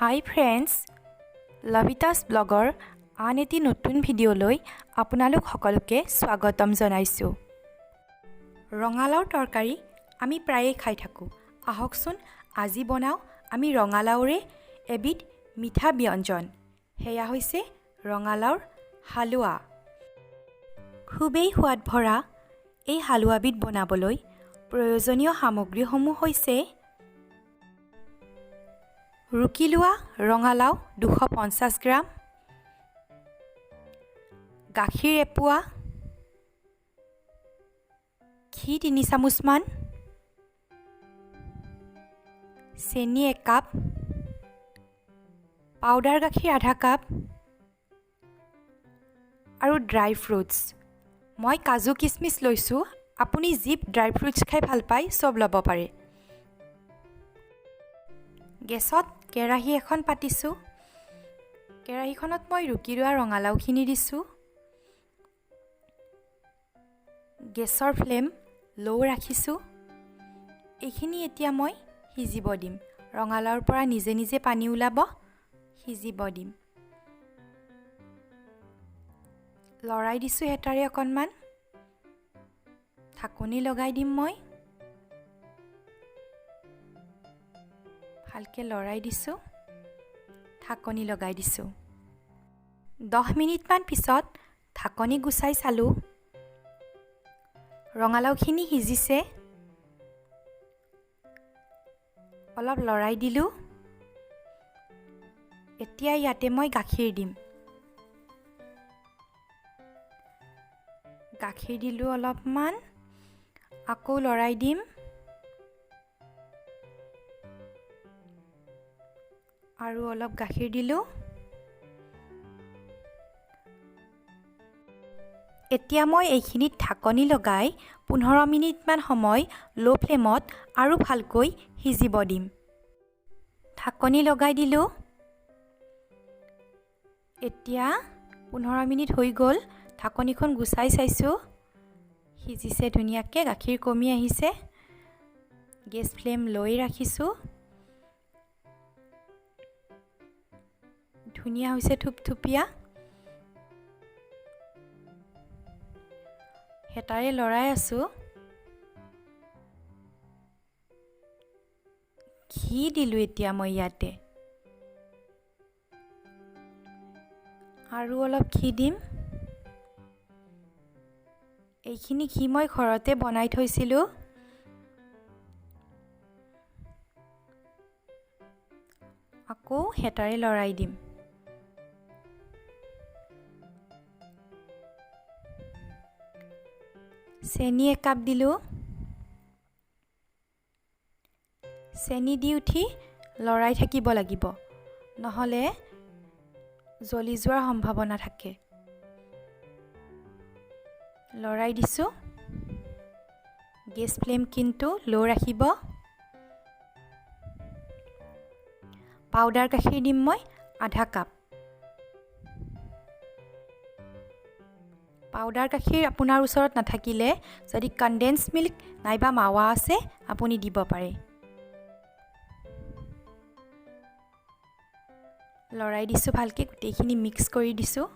হাই friends, লভিতাছ ব্লগৰ আন এটি নতুন ভিডিঅ'লৈ আপোনালোক সকলোকে স্বাগতম জনাইছোঁ। ৰঙালাওৰ তৰকাৰী আমি প্ৰায়ে খাই থাকোঁ। আহকচোন আজি বনাওঁ আমি ৰঙালাওৰে এবিধ মিঠা ব্যঞ্জন। সেয়া হৈছে ৰঙালাওৰ হালৱা। খুবেই সোৱাদ ভৰা এই হালৱাবিধ বনাবলৈ প্ৰয়োজনীয় সামগ্ৰীসমূহ হৈছে ৰুকি লোৱা ৰঙালাও 250 গ্ৰাম, গাখীৰ এপোৱা, ঘি 3 চামুচমান, চেনি 1 কাপ, পাউডাৰ গাখীৰ আধা কাপ আৰু ড্ৰাই ফ্ৰুটছ। মই কাজু কিচমিচ লৈছোঁ। আপুনি যি ড্ৰাই ফ্ৰুটছ খাই ভাল পায় চব ল'ব পাৰে। গেছত কেৰাহী এখন পাতিছোঁ। কেৰাহীখনত মই ৰুকি লোৱা ৰঙালাওখিনি দিছোঁ। গেছৰ ফ্লেম ল' ৰাখিছোঁ। এইখিনি এতিয়া মই সিজিব দিম। ৰঙালাওৰ পৰা নিজে নিজে পানী ওলাব, সিজিব দিম। লৰাই দিছোঁ হেতাৰে অকণমান। ঢাকনি লগাই দিম মই। ভালকৈ লৰাই দিছোঁ, ঢাকনি লগাই দিছোঁ। 10 মিনিটমান পিছত ঢাকনি গুচাই চালোঁ। ৰঙালাওখিনি সিজিছে। অলপ লৰাই দিলোঁ। এতিয়া ইয়াতে মই গাখীৰ দিম। গাখীৰ দিলোঁ অলপমান, আকৌ লৰাই দিম। আৰু অলপ গাখীৰ দিলোঁ। এতিয়া মই এইখিনিত ঢাকনি লগাই 15 মিনিটমান সময় ল' ফ্লেমত আৰু ভালকৈ সিজিব দিম। ঢাকনি লগাই দিলোঁ। এতিয়া 15 মিনিট হৈ গ'ল। ঢাকনিখন গুচাই চাইছোঁ। সিজিছে ধুনীয়াকৈ, গাখীৰ কমি আহিছে। গেছ ফ্লেম লৈ ৰাখিছোঁ। ধুনীয়া হৈছে, থুপথুপীয়া। হেতাৰে লৰাই আছোঁ। ঘি দিলোঁ এতিয়া মই ইয়াতে। আৰু অলপ ঘি দিম। এইখিনি ঘি মই ঘৰতে বনাই থৈছিলোঁ। আকৌ হেতাৰে লৰাই দিম। চেনি 1 কাপ দিলোঁ। চেনি দি উঠি লৰাই থাকিব লাগিব, নহ'লে জ্বলি যোৱাৰ সম্ভাৱনা থাকে। লৰাই দিছোঁ। গেছ ফ্লেম কিন্তু ল' ৰাখিব। পাউডাৰ গাখীৰ দিম মই আধা কাপ। পাউডাৰ গাখীৰ আপোনাৰ ওচৰত নাথাকিলে যদি কনডেন্স মিল্ক নাইবা মাৱা আছে আপুনি দিব পাৰে। লৰাই দিছোঁ ভালকৈ, গোটেইখিনি মিক্স কৰি দিছোঁ।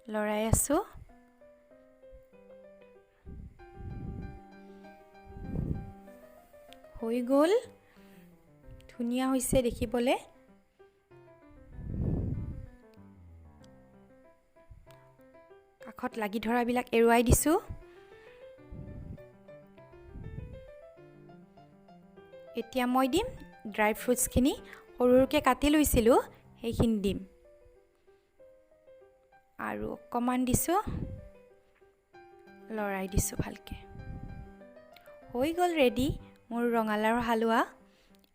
লৰাই আছোঁ। হৈ গ'ল। ধুনীয়া হৈছে দেখিবলৈ। কাষত লাগি ধৰাবিলাক এৰুৱাই দিছোঁ। এতিয়া মই দিম ড্ৰাই ফ্ৰুটছখিনি। সৰু সৰুকৈ কাটি লৈছিলোঁ, সেইখিনি দিম। আৰু অকণমান দিছোঁ। লৰাই দিছোঁ ভালকৈ। হৈ গ'ল ৰেডি মোৰ ৰঙালাওৰ হালৱা।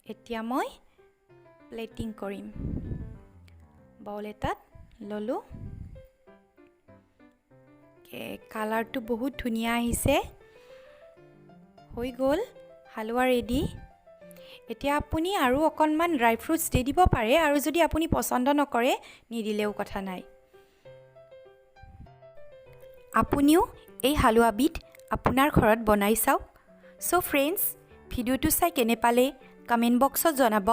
এতিয়া মই প্লেটিং কৰিম। বাউল এটাত ল'লোঁ। কালাৰটো বহুত ধুনীয়া আহিছে। হৈ গ'ল হালৱা ৰেডি। এতিয়া আপুনি আৰু অকণমান ড্ৰাই ফ্ৰুটছ দি দিব পাৰে, আৰু যদি আপুনি পচন্দ নকৰে নিদিলেও কথা নাই। আপুনিও এই হালৱাবিধ আপোনাৰ ঘৰত বনাই চাওক। চ' ফ্ৰেণ্ডছ, ভিডিঅ'টো চাই কেনে পালে কমেণ্ট বক্সত জনাব।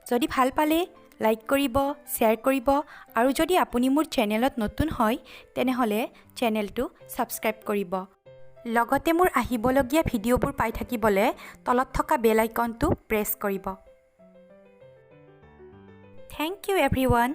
যদি ভাল পালে লাইক কৰিব, শ্বেয়াৰ কৰিব আৰু যদি আপুনি মোৰ চেনেলত নতুন হয় তেনেহ'লে চেনেলটো ছাবস্ক্ৰাইব কৰিব। লগতে মোৰ আহিবলগীয়া ভিডিঅ'বোৰ পাই থাকিবলৈ তলত থকা বেল আইকনটো প্ৰেছ কৰিব। Thank you everyone.